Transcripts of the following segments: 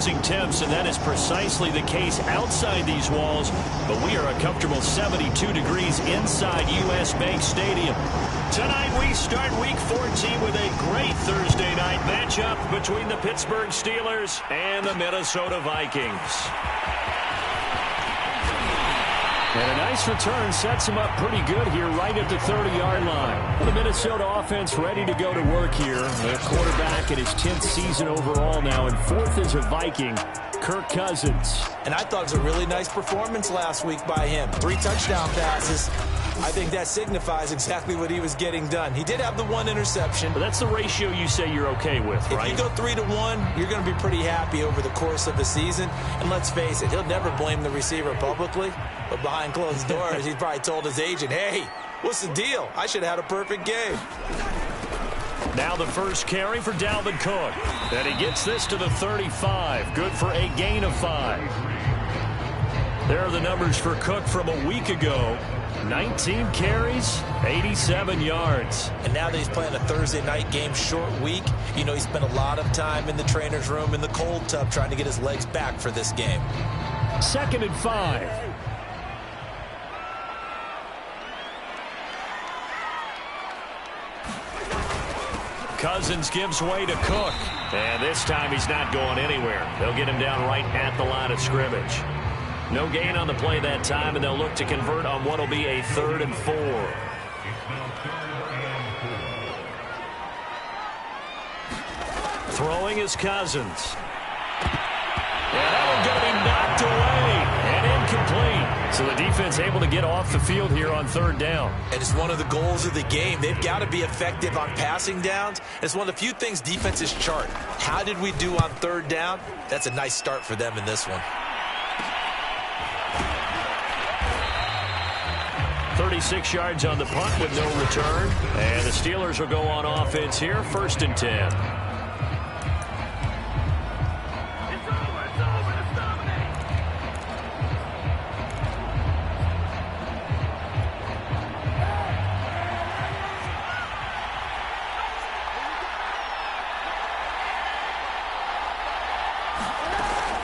Temps, and that is precisely the case outside these walls, but we are a comfortable 72 degrees inside U.S. Bank Stadium. Tonight we start Week 14 with a great Thursday night matchup between the Pittsburgh Steelers and the Minnesota Vikings. And a nice return sets him up pretty good here right at the 30-yard line. The Minnesota offense ready to go to work here. Their quarterback in his 10th season overall now, and 4th as a Viking, Kirk Cousins. And I thought it was a really nice performance last week by him. 3 touchdown passes. I think that signifies exactly what he was getting done. He did have the 1 interception. But that's the ratio you say you're okay with, right? If you go 3-to-1, you're going to be pretty happy over the course of the season. And let's face it, he'll never blame the receiver publicly. But behind closed doors, he probably told his agent, hey, what's the deal? I should have had a perfect game. Now the first carry for Dalvin Cook. And he gets this to the 35. Good for a gain of 5. There are the numbers for Cook from a week ago. 19 carries, 87 yards. And now that he's playing a Thursday night game, short week, you know he spent a lot of time in the trainer's room in the cold tub trying to get his legs back for this game. 2nd and 5. Cousins gives way to Cook. And this time he's not going anywhere. They'll get him down right at the line of scrimmage. No gain on the play that time, and they'll look to convert on what will be a 3rd and 4. Throwing is Cousins. And that one going to be knocked away and incomplete. So the defense able to get off the field here on 3rd down. And it's one of the goals of the game. They've got to be effective on passing downs. It's one of the few things defenses chart. How did we do on 3rd down? That's a nice start for them in this one. 36 yards on the punt with no return. And the Steelers will go on offense here, 1st and 10.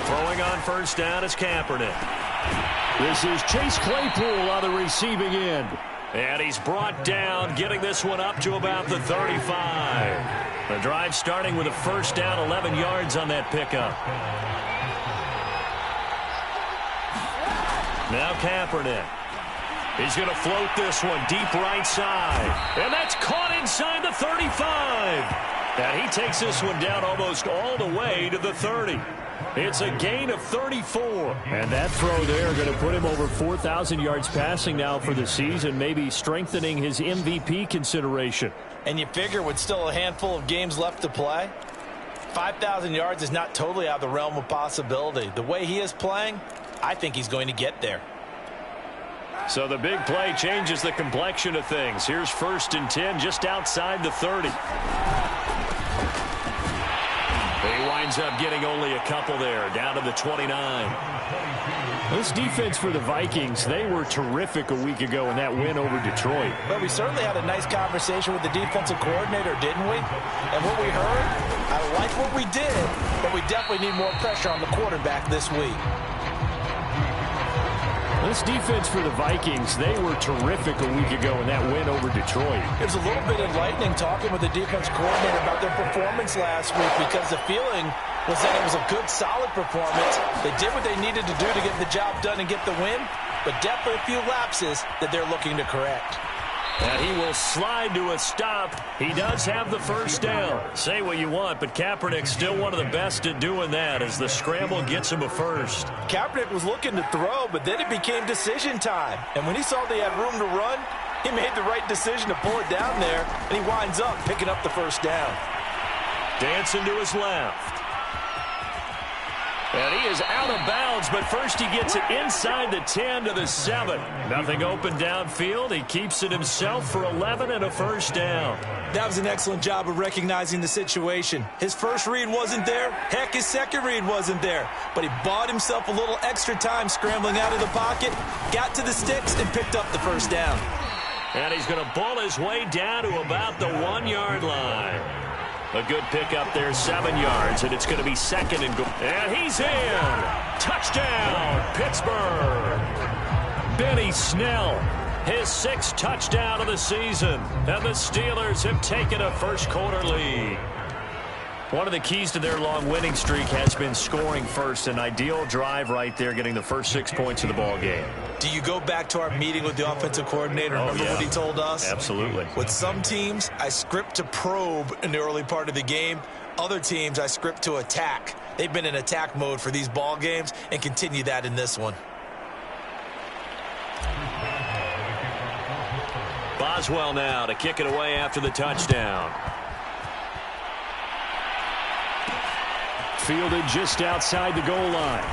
Throwing on 1st down is Kaepernick. This is Chase Claypool on the receiving end. And he's brought down, getting this one up to about the 35. The drive starting with a 1st down, 11 yards on that pickup. Now Kaepernick. He's going to float this one deep right side. And that's caught inside the 35. And he takes this one down almost all the way to the 30. It's a gain of 34. And that throw there going to put him over 4,000 yards passing now for the season, maybe strengthening his MVP consideration. And you figure with still a handful of games left to play, 5,000 yards is not totally out of the realm of possibility. The way he is playing, I think he's going to get there. So the big play changes the complexion of things. Here's 1st and 10 just outside the 30. He winds up getting only a couple there, down to the 29. This defense for the Vikings, they were terrific a week ago in that win over Detroit. But we certainly had a nice conversation with the defensive coordinator, didn't we? And what we heard, I like what we did, but we definitely need more pressure on the quarterback this week. This defense for the Vikings, they were terrific a week ago in that win over Detroit. It was a little bit enlightening talking with the defense coordinator about their performance last week, because the feeling was that it was a good, solid performance. They did what they needed to do to get the job done and get the win, but definitely a few lapses that they're looking to correct. And he will slide to a stop. He does have the 1st down. Say what you want, but Kaepernick's still one of the best at doing that as the scramble gets him a 1st. Kaepernick was looking to throw, but then it became decision time. And when he saw they had room to run, he made the right decision to pull it down there, and he winds up picking up the 1st down. Dancing to his left. And he is out of bounds, but first he gets it inside the 10 to the 7. Nothing open downfield. He keeps it himself for 11 and a 1st down. That was an excellent job of recognizing the situation. His first read wasn't there. Heck, his second read wasn't there. But he bought himself a little extra time scrambling out of the pocket, got to the sticks, and picked up the 1st down. And he's going to ball his way down to about the 1-yard line. A good pickup there, 7 yards, and it's going to be second and goal. And he's in. Touchdown, Pittsburgh. Benny Snell, his 6th touchdown of the season. And the Steelers have taken a first-quarter lead. One of the keys to their long winning streak has been scoring first. An ideal drive right there, getting the first 6 points of the ball game. Do you go back to our meeting with the offensive coordinator? Remember what he told us? Absolutely. With some teams, I script to probe in the early part of the game. Other teams, I script to attack. They've been in attack mode for these ball games and continue that in this one. Boswell now to kick it away after the touchdown. Fielded just outside the goal line.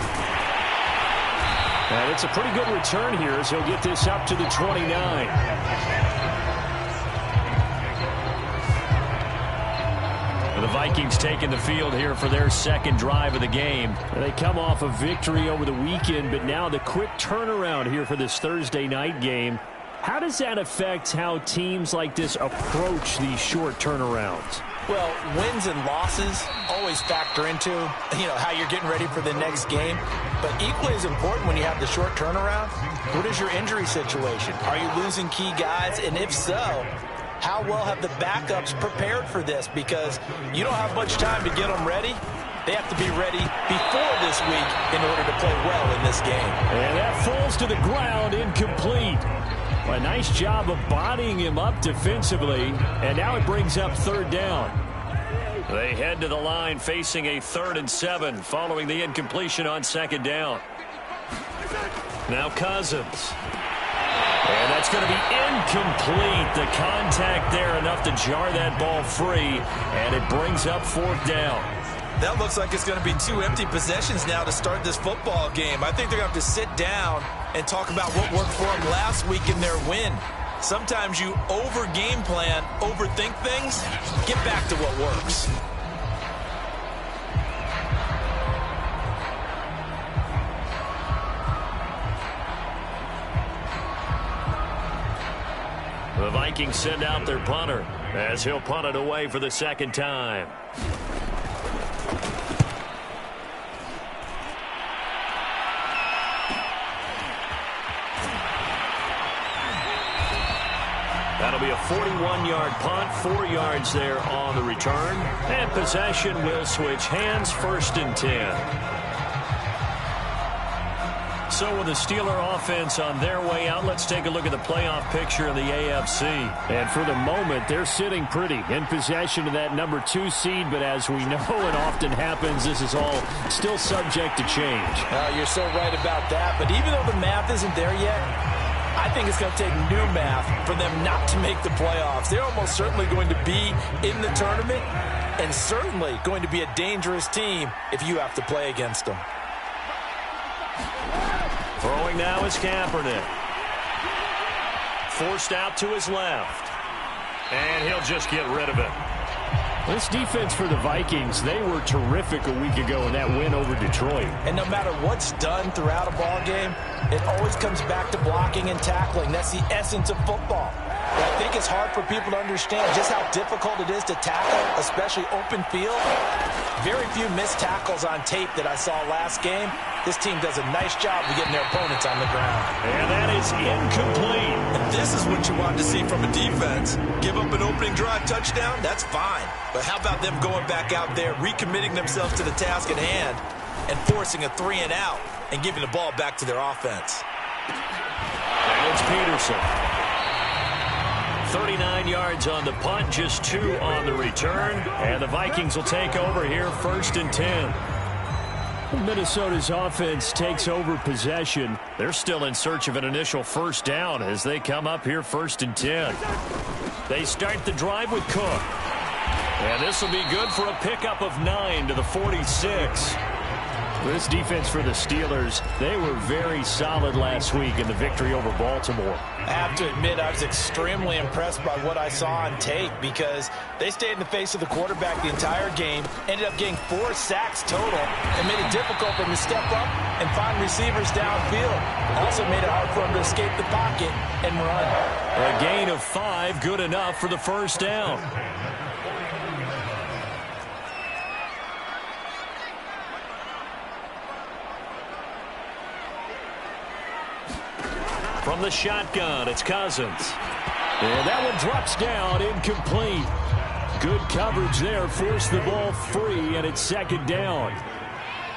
And it's a pretty good return here as he'll get this up to the 29. The Vikings taking the field here for their second drive of the game. They come off a victory over the weekend, but now the quick turnaround here for this Thursday night game. How does that affect how teams like this approach these short turnarounds? Well, wins and losses always factor into, how you're getting ready for the next game. But equally as important when you have the short turnaround, what is your injury situation? Are you losing key guys? And if so, how well have the backups prepared for this? Because you don't have much time to get them ready. They have to be ready before this week in order to play well in this game. And that falls to the ground, incomplete. A nice job of bodying him up defensively, and now it brings up 3rd down. They head to the line facing a 3rd and 7 following the incompletion on 2nd down. Now Cousins. And that's going to be incomplete. The contact there enough to jar that ball free, and it brings up 4th down. That looks like it's going to be 2 empty possessions now to start this football game. I think they're going to have to sit down and talk about what worked for them last week in their win. Sometimes you over-game plan, overthink things. Get back to what works. The Vikings send out their punter as he'll punt it away for the 2nd time. That'll be a 41-yard punt, 4 yards there on the return. And possession will switch hands, 1st and 10. So with the Steeler offense on their way out, let's take a look at the playoff picture in the AFC. And for the moment, they're sitting pretty in possession of that number 2 seed. But as we know it often happens, this is all still subject to change. You're so right about that. But even though the math isn't there yet, I think it's going to take new math for them not to make the playoffs. They're almost certainly going to be in the tournament and certainly going to be a dangerous team if you have to play against them. Throwing now is Kaepernick. Forced out to his left. And he'll just get rid of it. This defense for the Vikings, they were terrific a week ago in that win over Detroit. And no matter what's done throughout a ball game, it always comes back to blocking and tackling. That's the essence of football. But I think it's hard for people to understand just how difficult it is to tackle, especially open field. Very few missed tackles on tape that I saw last game. This team does a nice job of getting their opponents on the ground. And that is incomplete. And this is what you want to see from a defense. Give up an opening drive touchdown, that's fine. But how about them going back out there, recommitting themselves to the task at hand, and forcing a 3 and out, and giving the ball back to their offense. And it's Peterson. 39 yards on the punt, just 2 on the return. And the Vikings will take over here, 1st and 10. Minnesota's offense takes over possession. They're still in search of an initial 1st down as they come up here 1st and 10. They start the drive with Cook. And this will be good for a pickup of 9 to the 46. This defense for the Steelers, they were very solid last week in the victory over Baltimore. I have to admit, I was extremely impressed by what I saw on tape because they stayed in the face of the quarterback the entire game, ended up getting 4 sacks total, and made it difficult for him to step up and find receivers downfield. Also made it hard for him to escape the pocket and run. A gain of 5, good enough for the 1st down. From the shotgun, it's Cousins. And that one drops down, incomplete. Good coverage there, forced the ball free, and it's second down.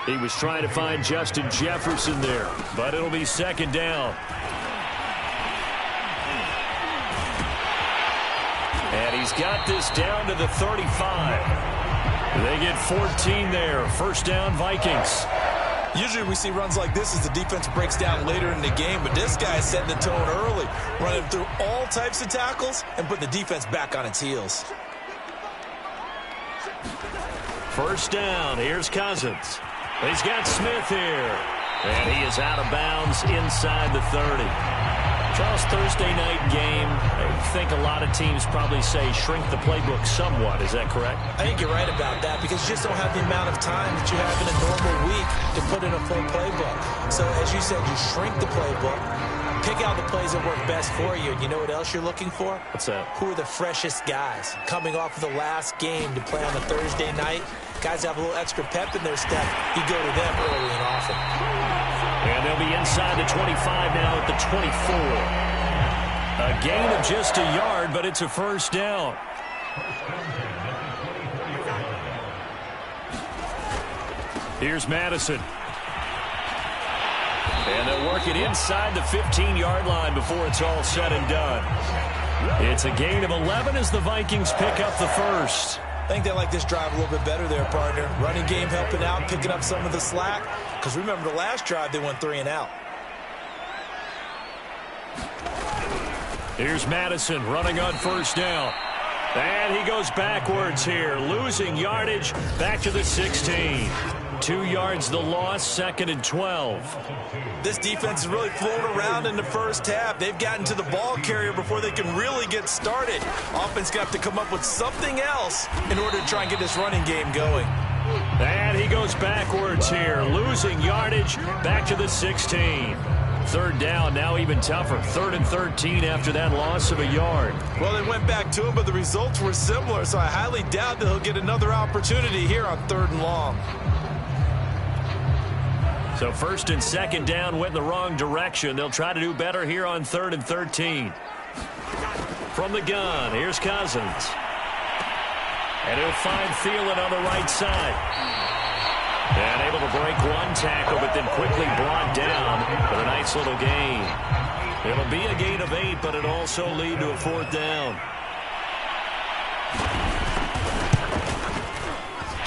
He was trying to find Justin Jefferson there, but it'll be second down. And he's got this down to the 35. They get 14 there. First down, Vikings. Usually we see runs like this as the defense breaks down later in the game, but this guy is setting the tone early, running through all types of tackles and putting the defense back on its heels. First down, here's Cousins. He's got Smith here, and he is out of bounds inside the 30. Charles, Thursday night game, I think a lot of teams probably say shrink the playbook somewhat. Is that correct? I think you're right about that because you just don't have the amount of time that you have in a normal week to put in a full playbook. So, as you said, you shrink the playbook, pick out the plays that work best for you. And you know what else you're looking for? What's that? Who are the freshest guys coming off of the last game to play on a Thursday night? Guys have a little extra pep in their step. You go to them early and often. And they'll be inside the 25 now at the 24. A gain of just a yard, but it's a first down. Here's Madison. And they'll work it inside the 15-yard line before it's all said and done. It's a gain of 11 as the Vikings pick up the first. I think they like this drive a little bit better there, partner. Running game helping out, picking up some of the slack. Because remember, the last drive, they went 3 and out. Here's Madison running on first down. And he goes backwards here, losing yardage back to the 16. 2 yards the loss, second and 12. This defense is really flown around in the first half. They've gotten to the ball carrier before they can really get started. Offense got to come up with something else in order to try and get this running game going. And he goes backwards here, losing yardage back to the 16. Third down, now even tougher. 3rd and 13 after that loss of a yard. Well, they went back to him, but the results were similar, so I highly doubt that he'll get another opportunity here on 3rd and long. So first and second down went in the wrong direction. They'll try to do better here on 3rd and 13. From the gun, here's Cousins. And he'll find Thielen on the right side. And able to break one tackle, but then quickly brought down for a nice little gain. It'll be a gain of 8, but it'll also lead to a 4th down.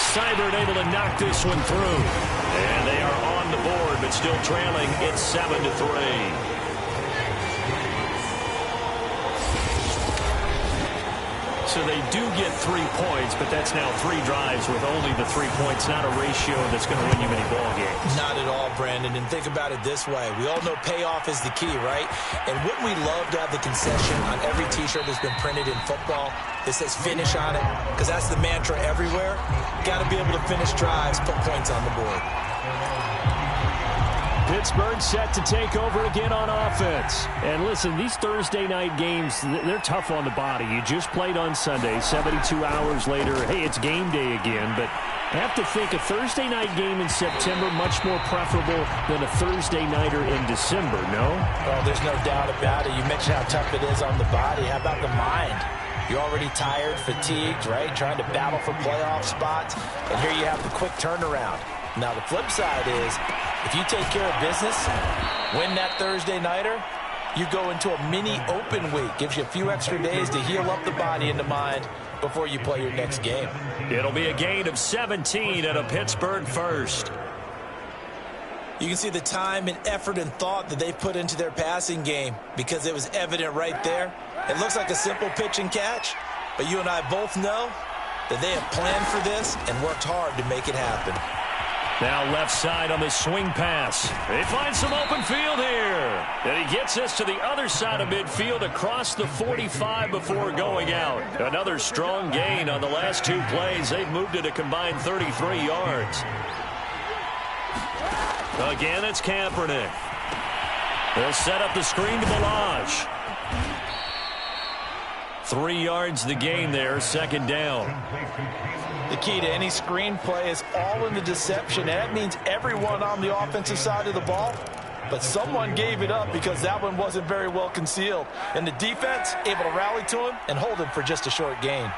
Seibert able to knock this one through. And they are on the board, but still trailing. It's 7-3. So they do get 3 points, but that's now 3 drives with only the 3 points. Not a ratio that's going to win you many ball games. Not at all, Brandon. And think about it this way. We all know payoff is the key, right? And wouldn't we love to have the concession on every T-shirt that's been printed in football that says finish on it? Because that's the mantra everywhere. Got to be able to finish drives, put points on the board. Pittsburgh set to take over again on offense. And listen, these Thursday night games, they're tough on the body. You just played on Sunday, 72 hours later. Hey, it's game day again. But I have to think a Thursday night game in September much more preferable than a Thursday nighter in December, no? Well, there's no doubt about it. You mentioned how tough it is on the body. How about the mind? You're already tired, fatigued, right? Trying to battle for playoff spots. And here you have the quick turnaround. Now, the flip side is, if you take care of business, win that Thursday nighter, you go into a mini open week. Gives you a few extra days to heal up the body and the mind before you play your next game. It'll be a gain of 17 at a Pittsburgh first. You can see the time and effort and thought that they put into their passing game because it was evident right there. It looks like a simple pitch and catch, but you and I both know that they have planned for this and worked hard to make it happen. Now left side on the swing pass. They find some open field here. And he gets us to the other side of midfield across the 45 before going out. Another strong gain on the last 2 plays. They've moved it a combined 33 yards. Again, it's Kaepernick. They'll set up the screen to Balazs. 3 yards the gain there, second down. The key to any screen play is all in the deception. And that means everyone on the offensive side of the ball but someone gave it up because that one wasn't very well concealed. And the defense able to rally to him and hold him for just a short gain.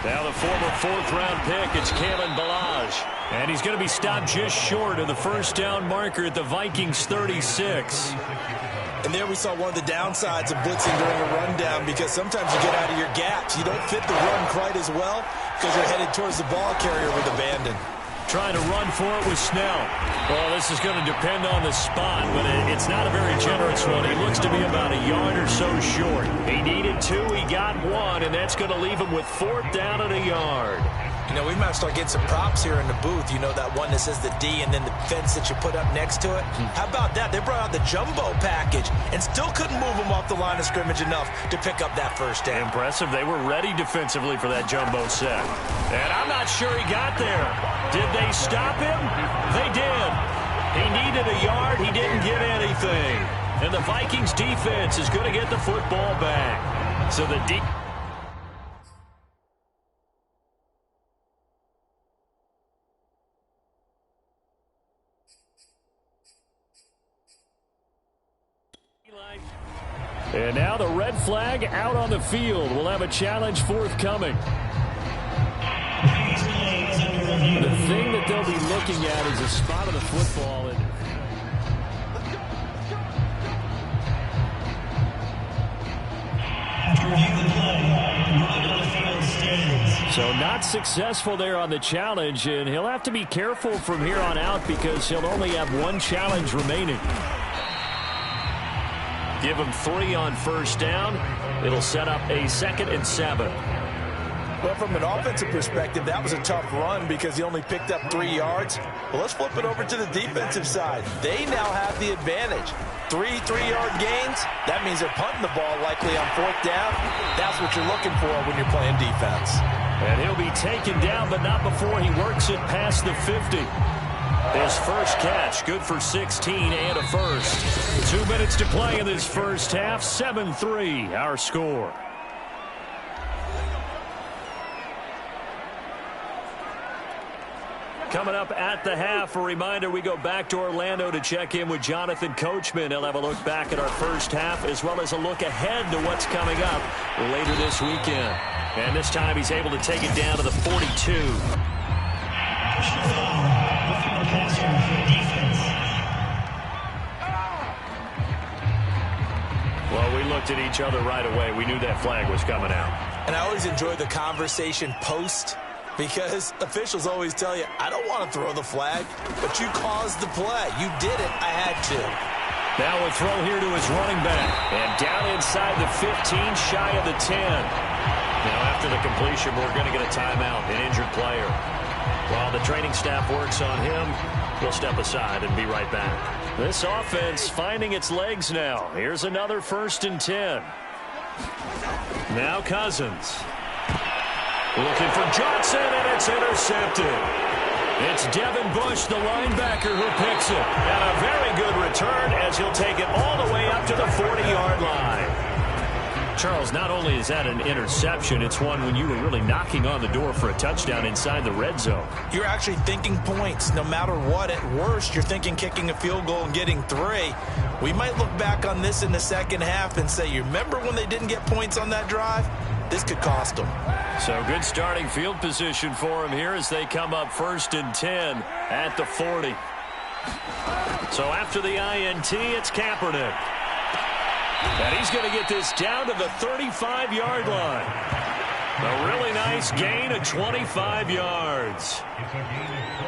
Now the former fourth-round pick, it's Kalen Ballage. And he's going to be stopped just short of the first down marker at the Vikings 36. And there we saw one of the downsides of blitzing during a rundown, because sometimes you get out of your gaps. You don't fit the run quite as well because you're headed towards the ball carrier with abandon. Trying to run for it with Snell. Well, this is going to depend on the spot, but it's not a very generous one. He looks to be about a yard or so short. He needed 2, he got 1, and that's going to leave him with 4th down and a yard. You know, we might start getting some props here in the booth. You know, that one that says the D and then the fence that you put up next to it? How about that? They brought out the jumbo package and still couldn't move him off the line of scrimmage enough to pick up that first down. Impressive. They were ready defensively for that jumbo set. And I'm not sure he got there. Did they stop him? They did. He needed a yard. He didn't get anything. And the Vikings defense is going to get the football back. So the And now the red flag out on the field. We'll have a challenge forthcoming. The thing that they'll be looking at is a spot of the football. So not successful there on the challenge, and he'll have to be careful from here on out because he'll only have 1 challenge remaining. give him 3 on first down. It'll set up a 2nd and 7. Well, from an offensive perspective, that was a tough run because he only picked up 3 yards. Well, let's flip it over to the defensive side. They now have the advantage. 3 3-yard gains, that means they're punting the ball likely on 4th down. That's what you're looking for when you're playing defense. And he'll be taken down, but not before he works it past the 50. His first catch, good for 16 and a first. 2 minutes to play in this first half, 7-3, our score. Coming up at the half, a reminder, we go back to Orlando to check in with Jonathan Coachman. He'll have a look back at our first half as well as a look ahead to what's coming up later this weekend. And this time he's able to take it down to the 42. Well, we looked at each other right away. We knew that flag was coming out. And I always enjoy the conversation post, because officials always tell you, I don't want to throw the flag, but you caused the play. You did it. I had to. Now a throw here to his running back. And down inside the 15, shy of the 10. Now after the completion, we're going to get a timeout, an injured player. While the training staff works on him, we'll step aside and be right back. This offense finding its legs now. Here's another 1st and 10. Now Cousins. Looking for Johnson, and it's intercepted. It's Devin Bush, the linebacker, who picks it. And a very good return as he'll take it all the way up to the 40-yard line. Charles, not only is that an interception, it's one when you were really knocking on the door for a touchdown inside the red zone. You're actually thinking points no matter what. At worst, you're thinking kicking a field goal and getting 3. We might look back on this in the second half and say, you remember when they didn't get points on that drive? This could cost them. So good starting field position for him here as they come up 1st and 10 at the 40. So after the INT, it's Kaepernick. And he's going to get this down to the 35-yard line. A really nice gain of 25 yards.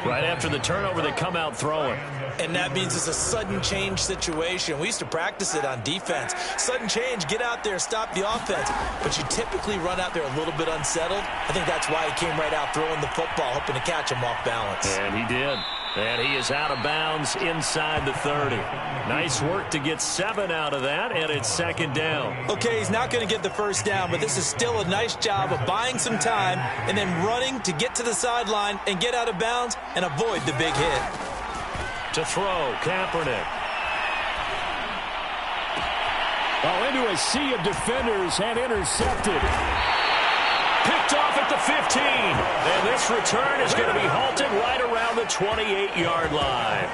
Right after the turnover, they come out throwing. And that means it's a sudden change situation. We used to practice it on defense. Sudden change, get out there, stop the offense. But you typically run out there a little bit unsettled. I think that's why he came right out throwing the football, hoping to catch him off balance. And he did. And he is out of bounds inside the 30. Nice work to get 7 out of that, and it's 2nd down. Okay, he's not going to get the first down, but this is still a nice job of buying some time and then running to get to the sideline and get out of bounds and avoid the big hit. To throw, Kaepernick. Oh, into a sea of defenders and intercepted. Picked off at the 15. And this return is going to be halted right around the 28-yard line.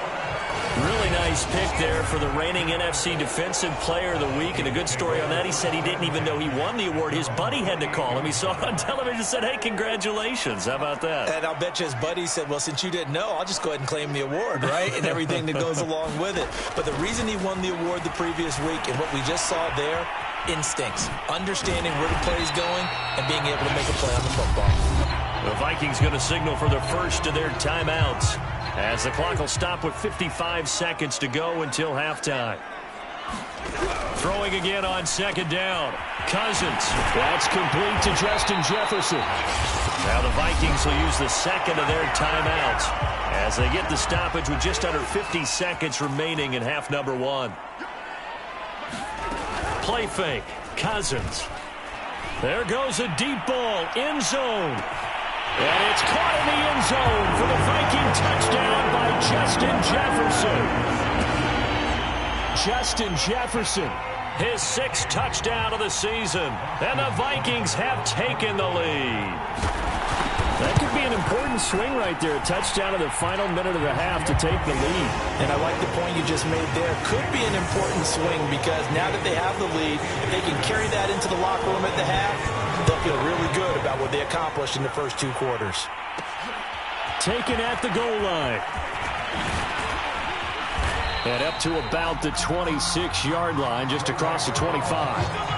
Really nice pick there for the reigning NFC Defensive Player of the Week. And a good story on that, he said he didn't even know he won the award. His buddy had to call him. He saw it on television and said, hey, congratulations. How about that? And I'll bet you his buddy said, well, since you didn't know, I'll just go ahead and claim the award, right? And everything that goes along with it. But the reason he won the award the previous week and what we just saw there, instincts, understanding where the play is going and being able to make a play on the football. The Vikings going to signal for the first of their timeouts, as the clock will stop with 55 seconds to go until halftime. Throwing again on second down. Cousins. That's complete to Justin Jefferson. Now the Vikings will use the second of their timeouts as they get the stoppage with just under 50 seconds remaining in half number one. Play fake. Cousins. There goes a deep ball. End zone. And it's caught in the end zone for the Viking touchdown by Justin Jefferson. Justin Jefferson. His sixth touchdown of the season. And the Vikings have taken the lead. That could be an important swing right there. A touchdown in the final minute of the half to take the lead. And I like the point you just made there. Could be an important swing because now that they have the lead, if they can carry that into the locker room at the half, they'll feel really good about what they accomplished in the first two quarters. Taken at the goal line. And up to about the 26-yard line, just across the 25.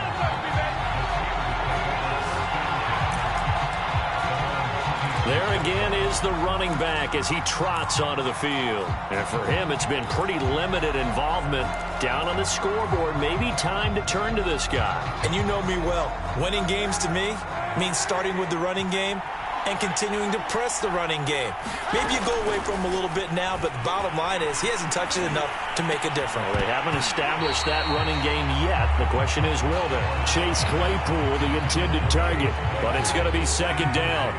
There again is the running back as he trots onto the field. And for him, it's been pretty limited involvement down on the scoreboard. Maybe time to turn to this guy. And you know me well. Winning games to me means starting with the running game and continuing to press the running game. Maybe you go away from him a little bit now, but the bottom line is he hasn't touched it enough to make a difference. Well, they haven't established that running game yet. The question is, will they? Chase Claypool, the intended target. But it's going to be second down.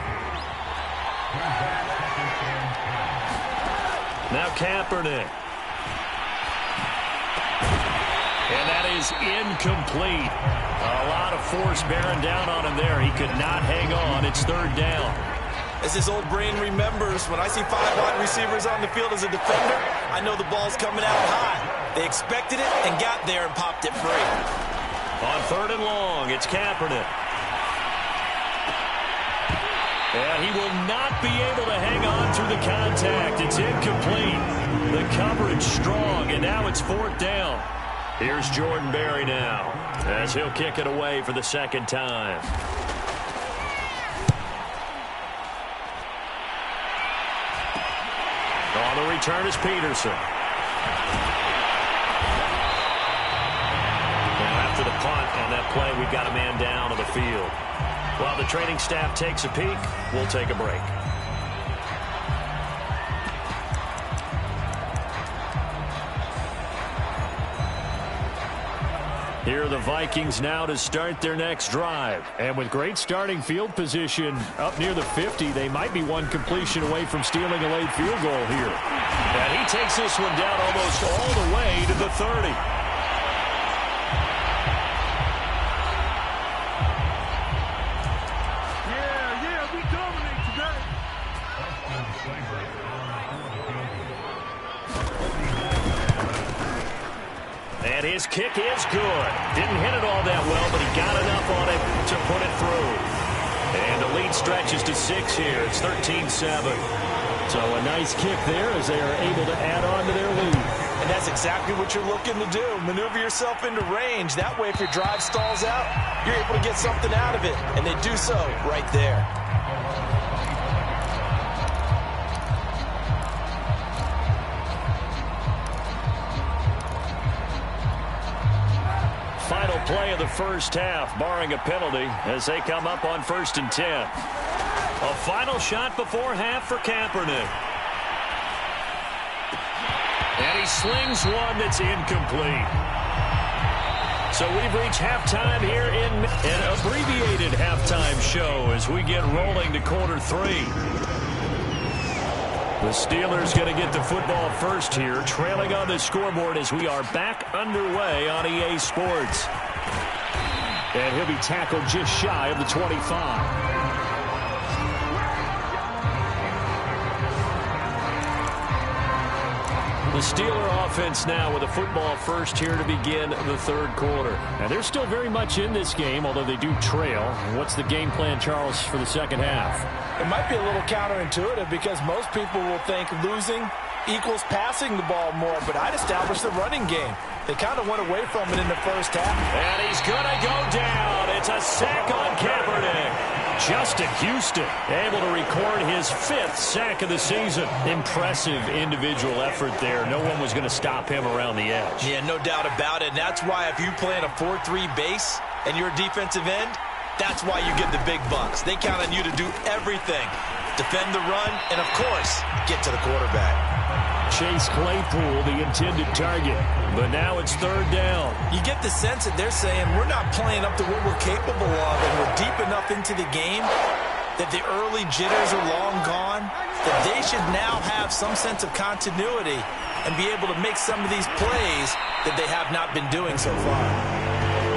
Now Kaepernick. And that is incomplete. A lot of force bearing down on him there. He could not hang on. It's third down. As his old brain remembers, when I see 5 wide receivers on the field as a defender, I know the ball's coming out high. They expected it and got there and popped it free. On third and long, it's Kaepernick. And he will not be able to hang on through the contact. It's incomplete. The coverage strong, and now it's fourth down. Here's Jordan Berry now, as he'll kick it away for the second time. On the return is Peterson. Now after the punt on that play, we've got a man down on the field. While the training staff takes a peek, we'll take a break. Here are the Vikings now to start their next drive. And with great starting field position up near the 50, they might be one completion away from stealing a late field goal here. And he takes this one down almost all the way to the 30. And his kick is good. Didn't hit it all that well, but he got enough on it to put it through. And the lead stretches to 6 here. It's 13-7. So a nice kick there as they are able to add on to their lead. And that's exactly what you're looking to do. Maneuver yourself into range. That way, if your drive stalls out, you're able to get something out of it. And they do so right there. Final play of the first half, barring a penalty, as they come up on 1st and 10. A final shot before half for Kaepernick. And he slings one that's incomplete. So we've reached halftime here in an abbreviated halftime show as we get rolling to quarter 3. The Steelers going to get the football first here, trailing on the scoreboard as we are back underway on EA Sports. And he'll be tackled just shy of the 25. The Steeler offense now with a football first here to begin the third quarter. Now, they're still very much in this game, although they do trail. What's the game plan, Charles, for the second half? It might be a little counterintuitive because most people will think losing equals passing the ball more, but I'd establish the running game. They kind of went away from it in the first half. And he's going to go down. It's a sack on Kaepernick. Justin Houston able to record his 5th sack of the season. Impressive individual effort there. No one was going to stop him around the edge. Yeah, no doubt about it. And that's why if you play in a 4-3 base and you're a defensive end, that's why you get the big bucks. They count on you to do everything. Defend the run and, of course, get to the quarterback. Chase Claypool, the intended target. But now it's third down. You get the sense that they're saying we're not playing up to what we're capable of, and we're deep enough into the game that the early jitters are long gone, that they should now have some sense of continuity and be able to make some of these plays that they have not been doing so far.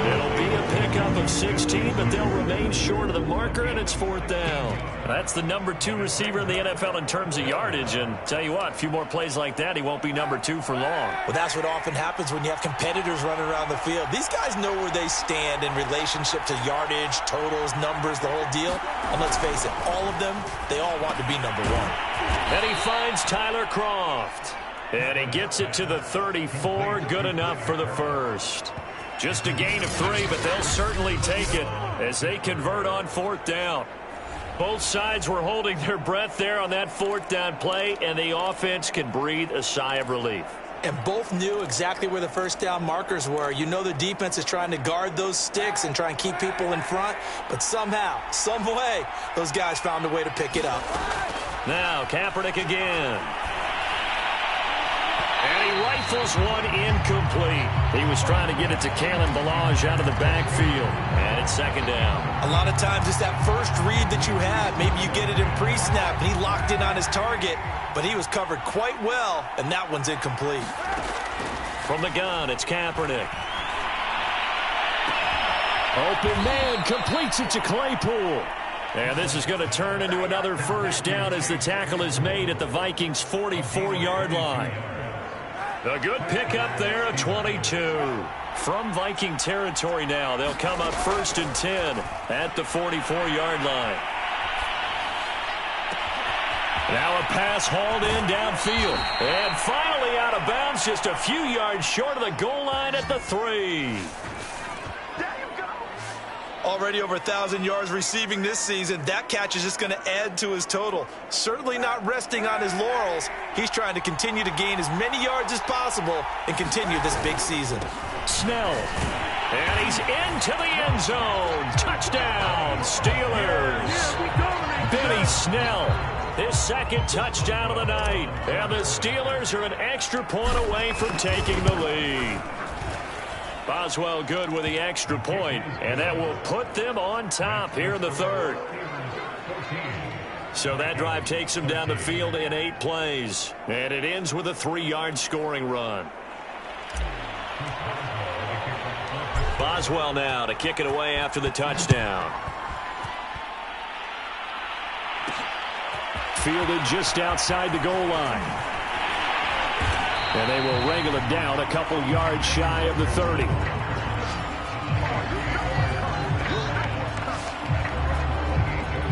It'll be a pickup of 16, but they'll remain short of the marker, and it's fourth down. That's the number 2 receiver in the NFL in terms of yardage, and tell you what, a few more plays like that, he won't be number 2 for long. Well, that's what often happens when you have competitors running around the field. These guys know where they stand in relationship to yardage, totals, numbers, the whole deal. And let's face it, all of them, they all want to be number 1. And he finds Tyler Kroft. And he gets it to the 34, good enough for the first. Just a gain of 3, but they'll certainly take it as they convert on fourth down. Both sides were holding their breath there on that fourth down play, and the offense can breathe a sigh of relief. And both knew exactly where the first down markers were. You know the defense is trying to guard those sticks and try and keep people in front, but somehow, some way, those guys found a way to pick it up. Now, Kaepernick again. And he rifles one incomplete. He was trying to get it to Kalen Ballage out of the backfield. And it's second down. A lot of times it's that first read that you have. Maybe you get it in pre-snap, and he locked in on his target, but he was covered quite well, and that one's incomplete. From the gun, it's Kaepernick. Open man completes it to Claypool. And this is going to turn into another first down as the tackle is made at the Vikings' 44-yard line. A good pickup there at 22. From Viking territory now, they'll come up 1st and 10 at the 44-yard line. Now a pass hauled in downfield. And finally out of bounds, just a few yards short of the goal line at the 3. Already over 1,000 yards receiving this season. That catch is just going to add to his total. Certainly not resting on his laurels. He's trying to continue to gain as many yards as possible and continue this big season. Snell. And he's into the end zone. Touchdown, Steelers. Benny Snell, his second touchdown of the night. And the Steelers are an extra point away from taking the lead. Boswell good with the extra point, and that will put them on top here in the third. So that drive takes them down the field in 8 plays, and it ends with a 3-yard scoring run. Boswell now to kick it away after the touchdown. Fielded just outside the goal line. And they will wrangle it down a couple yards shy of the 30.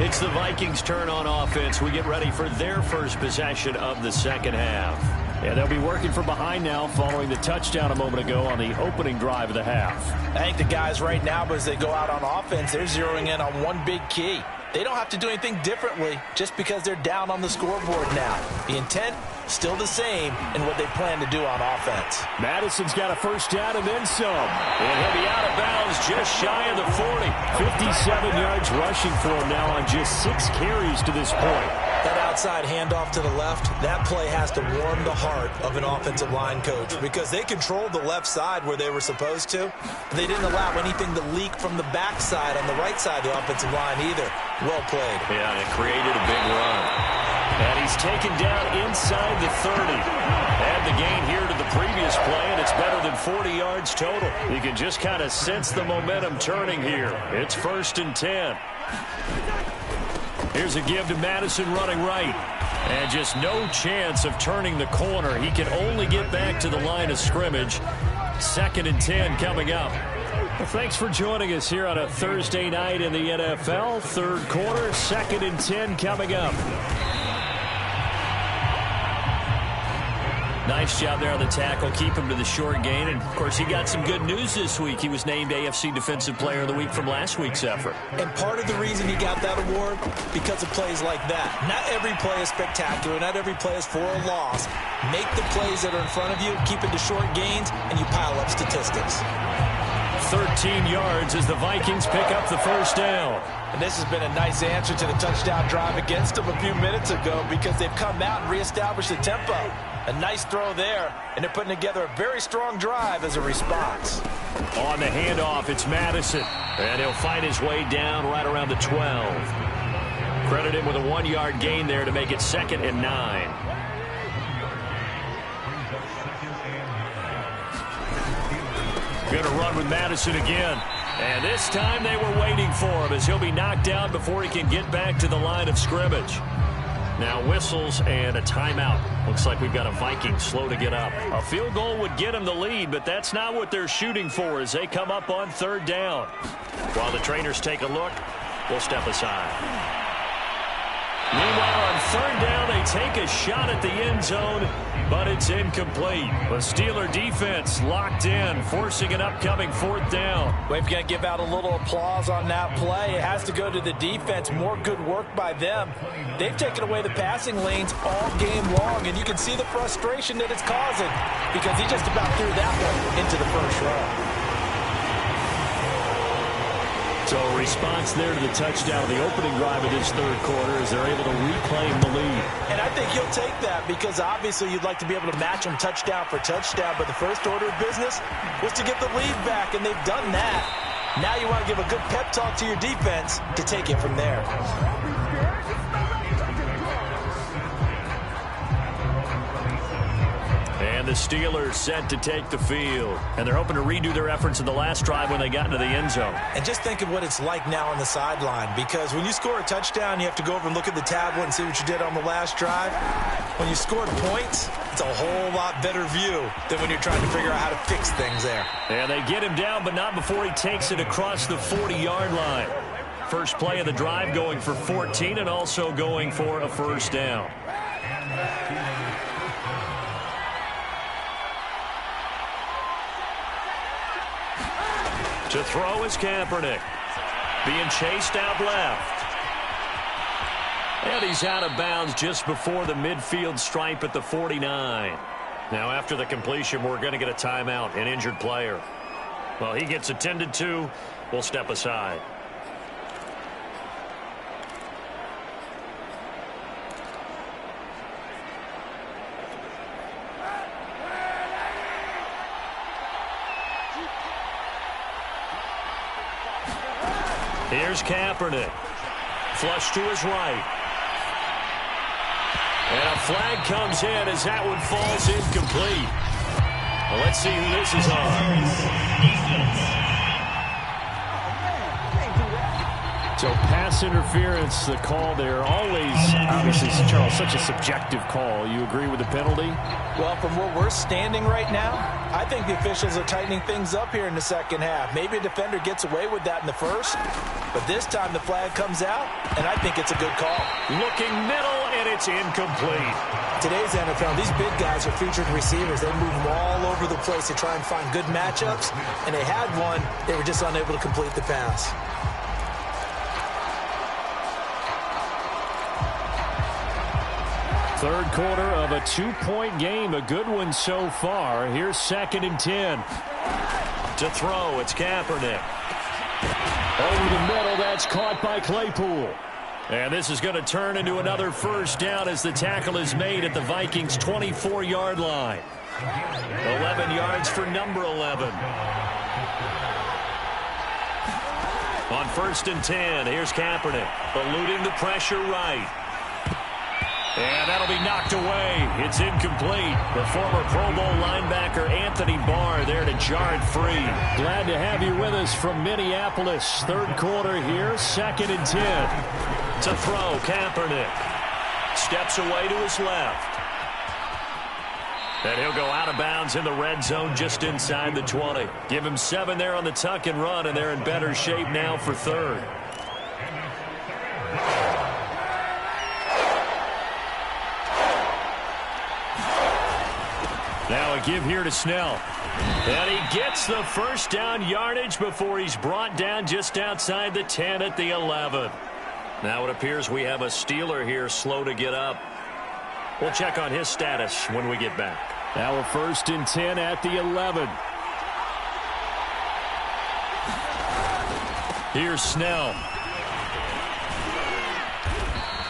It's the Vikings' turn on offense. We get ready for their first possession of the second half. Yeah, they'll be working from behind now following the touchdown a moment ago on the opening drive of the half. I think the guys right now, as they go out on offense, they're zeroing in on one big key. They don't have to do anything differently just because they're down on the scoreboard now. The intent, still the same in what they plan to do on offense. Madison's got a first down and then some. And he'll be out of bounds just shy of the 40. 57 yards rushing for him now on just 6 carries to this point. That outside handoff to the left, that play has to warm the heart of an offensive line coach because they controlled the left side where they were supposed to. They didn't allow anything to leak from the backside on the right side of the offensive line either. Well played. Yeah, and it created a big run. And he's taken down inside the 30. Add the gain here to the previous play, and it's better than 40 yards total. You can just kind of sense the momentum turning here. It's 1st and 10. Here's a give to Madison running right. And just no chance of turning the corner. He can only get back to the line of scrimmage. 2nd and 10 coming up. Well, thanks for joining us here on a Thursday night in the NFL. 3rd quarter, 2nd and 10 coming up. Nice job there on the tackle. Keep him to the short gain. And, of course, he got some good news this week. He was named AFC Defensive Player of the Week from last week's effort. And part of the reason he got that award, because of plays like that. Not every play is spectacular. Not every play is for a loss. Make the plays that are in front of you, keep it to short gains, and you pile up statistics. 13 yards as the Vikings pick up the 1st down. And this has been a nice answer to the touchdown drive against them a few minutes ago because they've come out and reestablished the tempo. A nice throw there, and they're putting together a very strong drive as a response. On the handoff, it's Madison, and he'll find his way down right around the 12. Credit him with a 1-yard gain there to make it 2nd and 9. Going to run with Madison again. And this time they were waiting for him as he'll be knocked down before he can get back to the line of scrimmage. Now whistles and a timeout. Looks like we've got a Viking slow to get up. A field goal would get them the lead, but that's not what they're shooting for as they come up on 3rd down. While the trainers take a look, we'll step aside. Meanwhile, on 3rd down, they take a shot at the end zone, but it's incomplete. The Steeler defense locked in, forcing an upcoming 4th down. We've got to give out a little applause on that play. It has to go to the defense. More good work by them. They've taken away the passing lanes all game long, and you can see the frustration that it's causing because he just about threw that one into the 1st row. So a response there to the touchdown, the opening drive of this 3rd quarter as they're able to reclaim the lead. And I think he'll take that because obviously you'd like to be able to match them touchdown for touchdown, but the first order of business was to get the lead back, and they've done that. Now you want to give a good pep talk to your defense to take it from there. And the Steelers set to take the field. And they're hoping to redo their efforts in the last drive when they got into the end zone. And just think of what it's like now on the sideline, because when you score a touchdown, you have to go over and look at the tablet and see what you did on the last drive. When you scored points, it's a whole lot better view than when you're trying to figure out how to fix things there. And they get him down, but not before he takes it across the 40-yard line. First play of the drive going for 14 and also going for a 1st down. To throw is Kaepernick. Being chased out left. And he's out of bounds just before the midfield stripe at the 49. Now after the completion, we're going to get a timeout, an injured player. Well, he gets attended to. We'll step aside. Here's Kaepernick. Flush to his right. And a flag comes in as that one falls incomplete. Well, let's see who this is on. So pass interference, the call there. Always, obviously, Charles, such a subjective call. You agree with the penalty? Well, from where we're standing right now, I think the officials are tightening things up here in the 2nd half. Maybe a defender gets away with that in the 1st, but this time the flag comes out, and I think it's a good call. Looking middle, and it's incomplete. Today's NFL, these big guys are featured receivers. They move them all over the place to try and find good matchups, and they had one. They were just unable to complete the pass. Third quarter of a 2-point game. A good one so far. Here's 2nd and 10. To throw, it's Kaepernick. Over the middle, that's caught by Claypool. And this is going to turn into another 1st down as the tackle is made at the Vikings' 24-yard line. 11 yards for number 11. On 1st and 10, here's Kaepernick, eluding the pressure right. And that'll be knocked away. It's incomplete. The former Pro Bowl linebacker Anthony Barr there to jar it free. Glad to have you with us from Minneapolis. Third quarter here, 2nd and 10. To throw, Kaepernick. Steps away to his left. And he'll go out of bounds in the red zone just inside the 20. Give him 7 there on the tuck and run, and they're in better shape now for third. Now a give here to Snell. And he gets the first down yardage before he's brought down just outside the 10 at the 11. Now it appears we have a Steeler here slow to get up. We'll check on his status when we get back. Now a 1st and 10 at the 11. Here's Snell.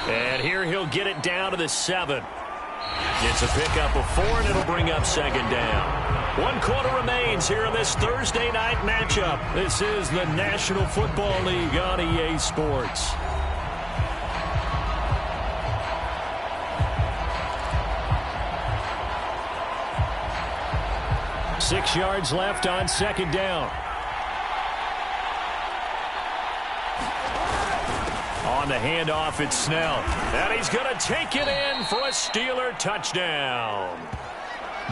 And here he'll get it down to the 7. It's a pickup of 4, and it'll bring up 2nd down. 1 quarter remains here in this Thursday night matchup. This is the National Football League on EA Sports. Six yards left on 2nd down. On the handoff, it's Snell. And he's going to take it in for a Steeler touchdown.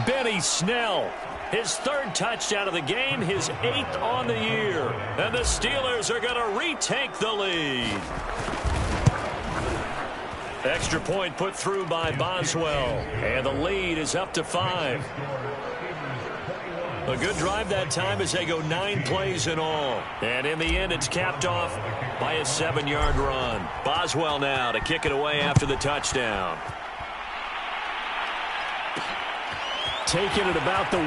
Benny Snell, his 3rd touchdown of the game, his 8th on the year. And the Steelers are going to retake the lead. Extra point put through by Boswell. And the lead is up to 5. A good drive that time as they go 9 plays in all. And in the end, it's capped off by a 7-yard run. Boswell now to kick it away after the touchdown. Taking it about the 1.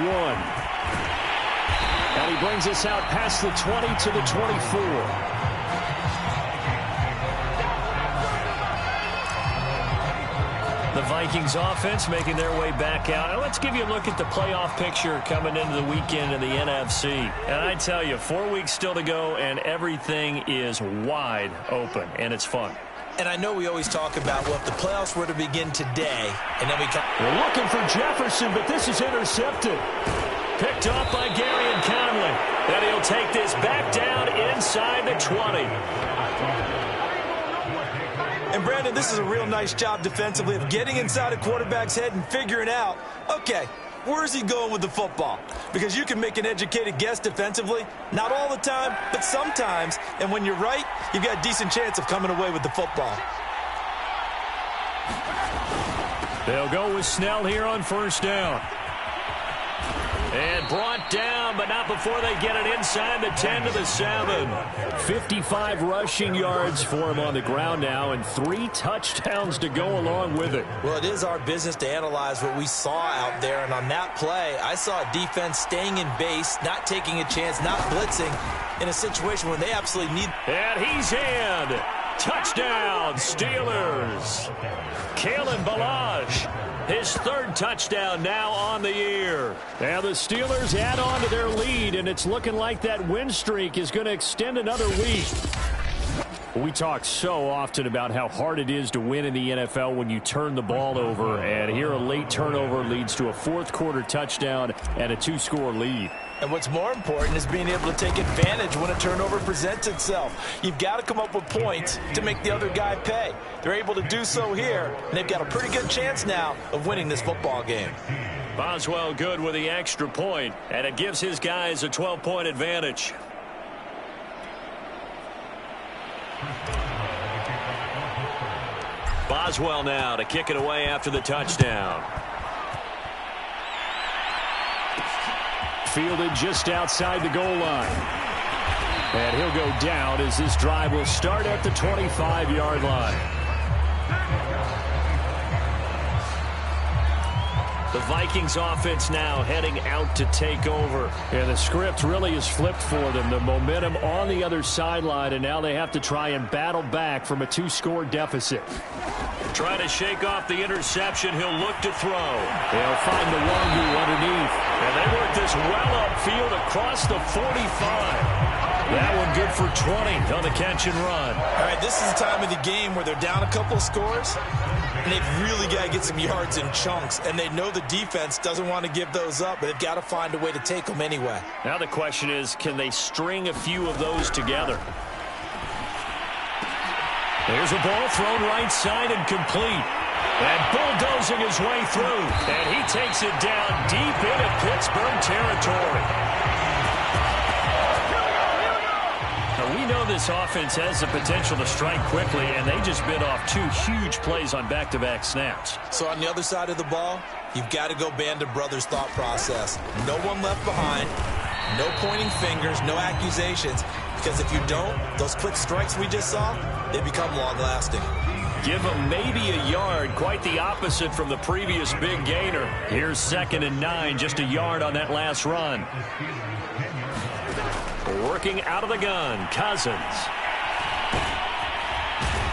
And he brings us out past the 20 to the 24. The Vikings offense making their way back out. Now let's give you a look at the playoff picture coming into the weekend in the NFC. And I tell you, 4 weeks still to go, and everything is wide open, and it's fun. And I know we always talk about, well, if the playoffs were to begin today, and then We're looking for Jefferson, but this is intercepted. Picked off by Gary and Conley. And he'll take this back down inside the 20. And, Brandon, this is a real nice job defensively of getting inside a quarterback's head and figuring out, okay, where's he going with the football? Because you can make an educated guess defensively, not all the time, but sometimes. And when you're right, you've got a decent chance of coming away with the football. They'll go with Snell here on 1st down. And brought down, but not before they get it inside the 10 to the 7. 55 rushing yards for him on the ground now, and 3 touchdowns to go along with it. Well, it is our business to analyze what we saw out there, and on that play, I saw a defense staying in base, not taking a chance, not blitzing, in a situation where they absolutely need. And he's in. Touchdown, Steelers. Kalen Ballage. His 3rd touchdown now on the year. And the Steelers add on to their lead, and it's looking like that win streak is going to extend another week. We talk so often about how hard it is to win in the NFL when you turn the ball over, and here a late turnover leads to a 4th quarter touchdown and a 2-score lead. And what's more important is being able to take advantage when a turnover presents itself. You've got to come up with points to make the other guy pay. They're able to do so here, and they've got a pretty good chance now of winning this football game. Boswell good with the extra point, and it gives his guys a 12-point advantage. Boswell now to kick it away after the touchdown. Fielded just outside the goal line. And he'll go down as this drive will start at the 25-yard line. The Vikings offense now heading out to take over. And the script really is flipped for them. The momentum on the other sideline, and now they have to try and battle back from a 2-score deficit. Trying to shake off the interception. He'll look to throw. They'll find the Longu underneath. And they work this well upfield across the 45. That one good for 20 on the catch and run. All right, this is the time of the game where they're down a couple of scores, and they've really got to get some yards in chunks, and they know the defense doesn't want to give those up, but they've got to find a way to take them anyway. Now the question is, can they string a few of those together? There's a ball thrown right side and complete. And bulldozing his way through. And he takes it down deep into Pittsburgh territory. Now, we know this offense has the potential to strike quickly, and they just bit off 2 huge plays on back-to-back snaps. So on the other side of the ball, you've got to go Band of Brothers thought process. No one left behind. No pointing fingers, no accusations. Because if you don't, those quick strikes we just saw, they become long-lasting. Give him maybe a yard, quite the opposite from the previous big gainer. Here's 2nd and 9, just a yard on that last run. Working out of the gun, Cousins.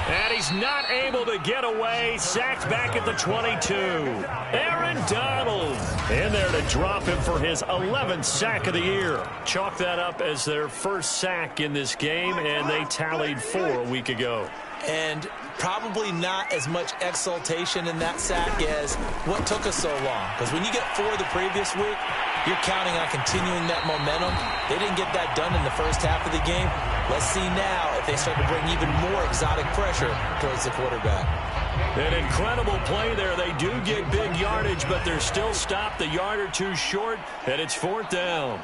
And he's not able to get away. Sacked back at the 22. Aaron Donald in there to drop him for his 11th sack of the year. Chalk that up as their first sack in this game, and they tallied 4 a week ago. And probably not as much exultation in that sack as what took us so long. Because when you get 4 the previous week, you're counting on continuing that momentum. They didn't get that done in the first half of the game. Let's see now if they start to bring even more exotic pressure towards the quarterback. An incredible play there. They do get big yardage, but they're still stopped a yard or 2 short, and it's 4th down.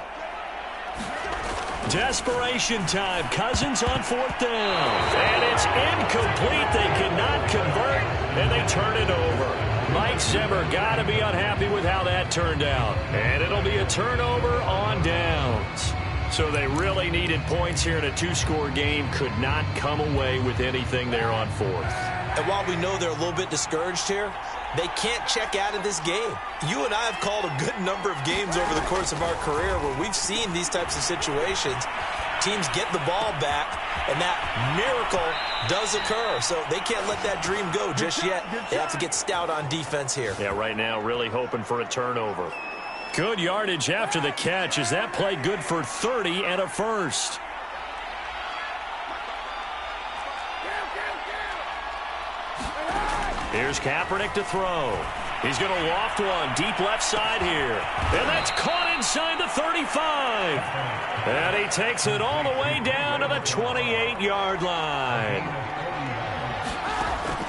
Desperation time. Cousins on 4th down. And it's incomplete. They cannot convert, and they turn it over. Mike Zimmer got to be unhappy with how that turned out. And it'll be a turnover on downs. So they really needed points here in a 2-score game. Could not come away with anything there on 4th. And while we know they're a little bit discouraged here, they can't check out of this game. You and I have called a good number of games over the course of our career where we've seen these types of situations. Teams get the ball back, and that miracle does occur. So they can't let that dream go just yet. They have to get stout on defense here. Yeah, right now really hoping for a turnover. Good yardage after the catch. Is that play good for 30 and a first? Here's Kaepernick to throw. He's going to loft one deep left side here. And that's caught inside the 35. And he takes it all the way down to the 28-yard line.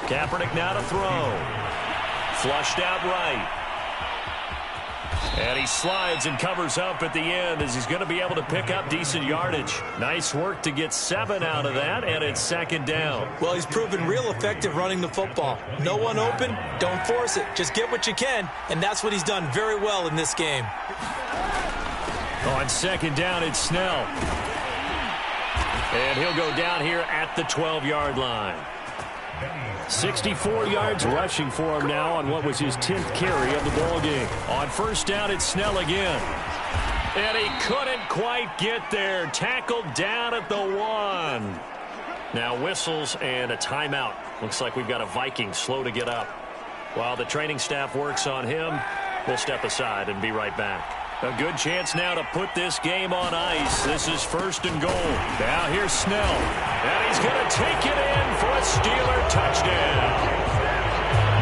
Kaepernick now to throw. Flushed out right. And he slides and covers up at the end as he's going to be able to pick up decent yardage. Nice work to get 7 out of that, and it's 2nd down. Well, he's proven real effective running the football. No one open, don't force it. Just get what you can, and that's what he's done very well in this game. On 2nd down, it's Snell. And he'll go down here at the 12-yard line. 64 yards rushing for him now on what was his 10th carry of the ball game. On 1st down, it's Snell again. And he couldn't quite get there. Tackled down at the 1. Now whistles and a timeout. Looks like we've got a Viking slow to get up. While the training staff works on him, we'll step aside and be right back. A good chance now to put this game on ice. This is 1st and goal. Now here's Snell. And he's going to take it in for a Steeler touchdown.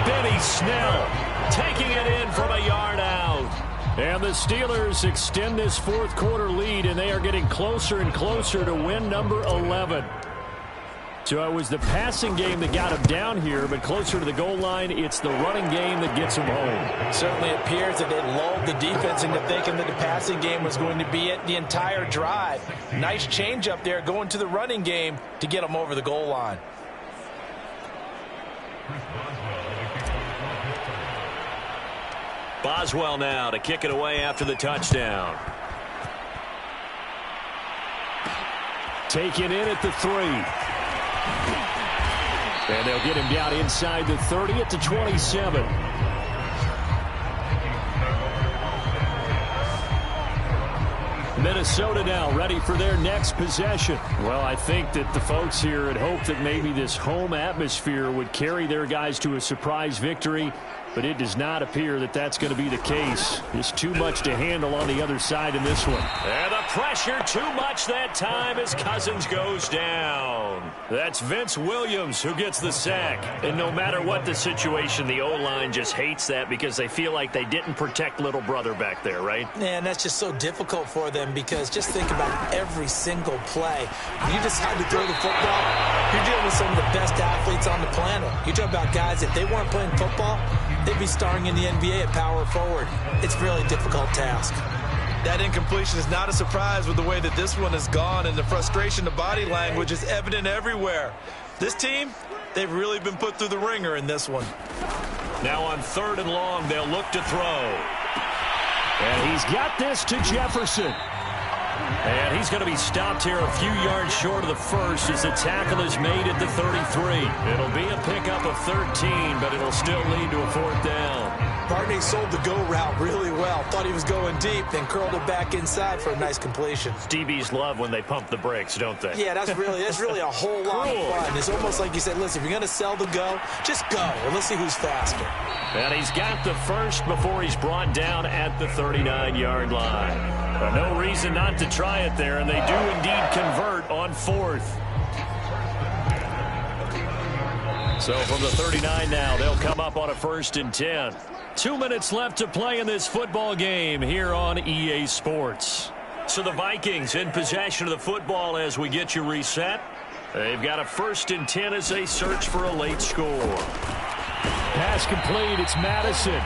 Benny Snell taking it in from a yard out. And the Steelers extend this 4th quarter lead, and they are getting closer and closer to win number 11. So it was the passing game that got him down here, but closer to the goal line, it's the running game that gets him home. Certainly appears that they lulled the defense into thinking that the passing game was going to be it the entire drive. Nice change up there going to the running game to get them over the goal line. Boswell now to kick it away after the touchdown. Taken in at the 3. And they'll get him down inside the 30 at the 27. Minnesota now ready for their next possession. Well, I think that the folks here had hoped that maybe this home atmosphere would carry their guys to a surprise victory. but it does not appear that that's going to be the case. There's too much to handle on the other side in this one. And the pressure too much that time as Cousins goes down. That's Vince Williams who gets the sack. And no matter what the situation, the O-line just hates that because they feel like they didn't protect little brother back there, right? Man, that's just so difficult for them because just think about every single play. When you decide to throw the football, you're dealing with some of the best athletes on the planet. You talk about guys, if they weren't playing football, they'd be starring in the NBA at power forward. It's a really difficult task. That incompletion is not a surprise with the way that this one has gone, and the frustration, the body language is evident everywhere. This team, they've really been put through the ringer in this one. Now on 3rd and long, they'll look to throw. And he's got this to Jefferson. And he's going to be stopped here a few yards short of the first as the tackle is made at the 33. It'll be a pickup of 13, but it'll still lead to a 4th down. Barney sold the go route really well. Thought he was going deep, then curled it back inside for a nice completion. DBs love when they pump the brakes, don't they? Yeah, that's really a whole lot of fun. It's almost like you said, listen, if you're going to sell the go, just go, and let's see who's faster. And he's got the first before he's brought down at the 39-yard line. No reason not to try it there, and they do indeed convert on 4th. So from the 39 now, they'll come up on a 1st and 10. 2 minutes left to play in this football game here on EA Sports. So the Vikings in possession of the football as we get you reset. They've got a 1st and 10 as they search for a late score. Pass complete. It's Madison.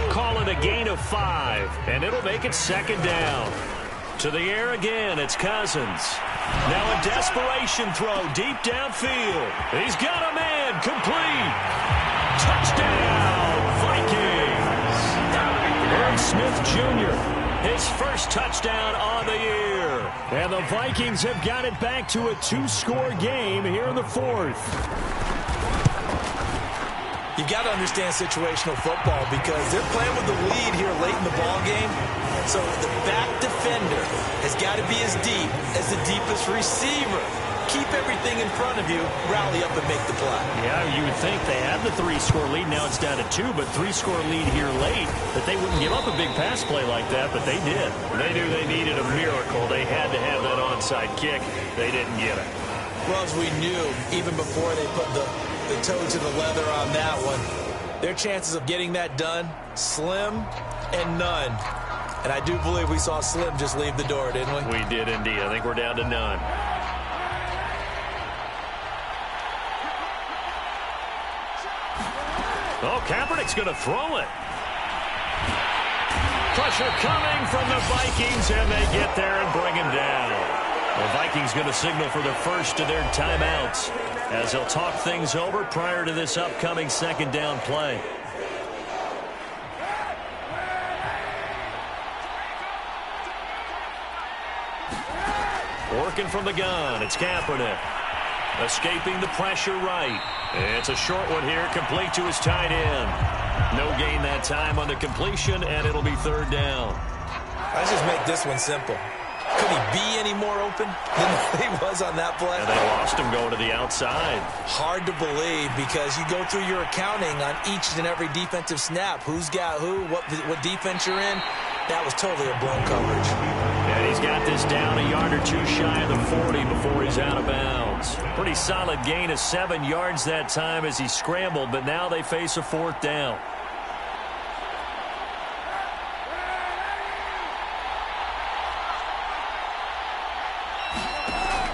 Call it a gain of 5, and it'll make it 2nd down. To the air again, it's Cousins. Now a desperation throw deep downfield. He's got a man, complete. Touchdown, Vikings. Aaron Smith Jr., his first touchdown on the year. And the Vikings have got it back to a 2-score game here in the 4th. You got to understand situational football because they're playing with the lead here late in the ball game. So the back defender has got to be as deep as the deepest receiver. Keep everything in front of you, rally up and make the play. Yeah, you would think they had the 3-score lead. Now it's down to 2, but 3-score lead here late, that they wouldn't give up a big pass play like that, but they did. They knew they needed a miracle. They had to have that onside kick. They didn't get it. Well, as we knew, even before they put the toe to the leather on that one, their chances of getting that done, slim and none. And I do believe we saw Slim just leave the door, didn't we? We did indeed. I think we're down to none. Oh, Kaepernick's going to throw it. Pressure coming from the Vikings, and they get there and bring him down. The Vikings going to signal for the first of their timeouts as they'll talk things over prior to this upcoming 2nd down play. Working from the gun, it's Kaepernick. Escaping the pressure right. It's a short one here, complete to his tight end. No gain that time on the completion, and it'll be 3rd down. Let's just make this one simple. Could he be any more open than he was on that play? And they lost him going to the outside. Hard to believe because you go through your accounting on each and every defensive snap. Who's got who, what defense you're in. That was totally a blown coverage. And he's got this down a yard or 2 shy of the 40 before he's out of bounds. Pretty solid gain of 7 yards that time as he scrambled, but now they face a 4th down.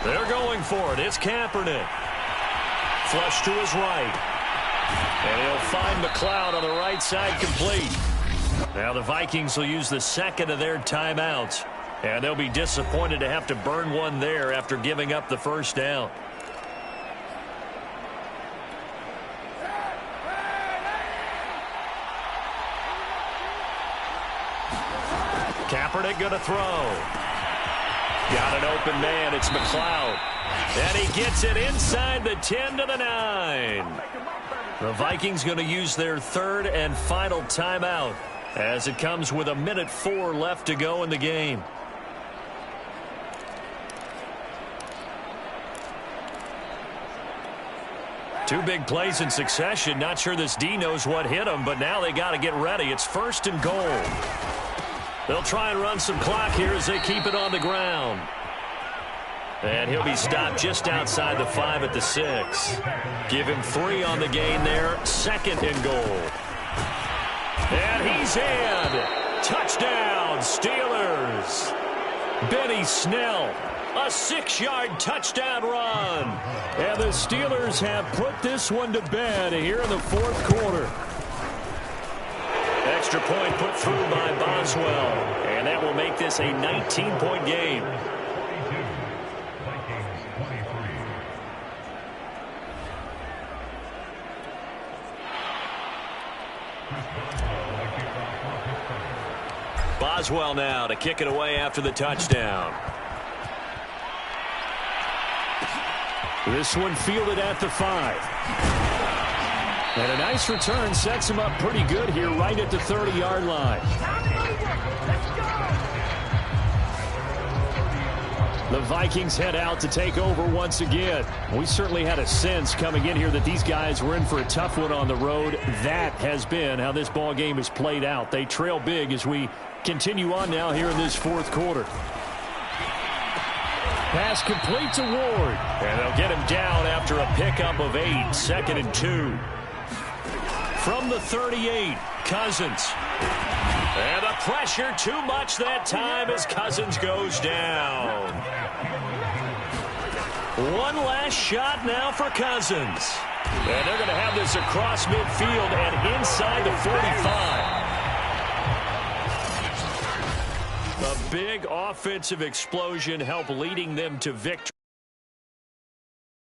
They're going for it. It's Kaepernick. Flush to his right. And he'll find McLeod on the right side, complete. Now the Vikings will use the 2nd of their timeouts. And they'll be disappointed to have to burn one there after giving up the 1st down. Kaepernick going to throw. Got an open man. It's McLeod. And he gets it inside the 10 to the 9. The Vikings going to use their 3rd and final timeout as it comes with 1:04 left to go in the game. Two big plays in succession. Not sure this D knows what hit him, but now they got to get ready. It's 1st and goal. They'll try and run some clock here as they keep it on the ground. And he'll be stopped just outside the 5 at the 6. Give him 3 on the gain there. 2nd and goal. And he's in. Touchdown, Steelers. Benny Snell. A 6-yard touchdown run. And the Steelers have put this one to bed here in the 4th quarter. Extra point put through by Boswell. And that will make this a 19-point game. Boswell now to kick it away after the touchdown. This one fielded at the 5. And a nice return sets him up pretty good here right at the 30-yard line. The Vikings head out to take over once again. We certainly had a sense coming in here that these guys were in for a tough one on the road. That has been how this ball game has played out. They trail big as we continue on now here in this 4th quarter. Pass complete to Ward. And they'll get him down after a pickup of 8. 2nd and 2. From the 38, Cousins. And the pressure too much that time as Cousins goes down. One last shot now for Cousins. And they're going to have this across midfield and inside the 45. A big offensive explosion helped leading them to victory.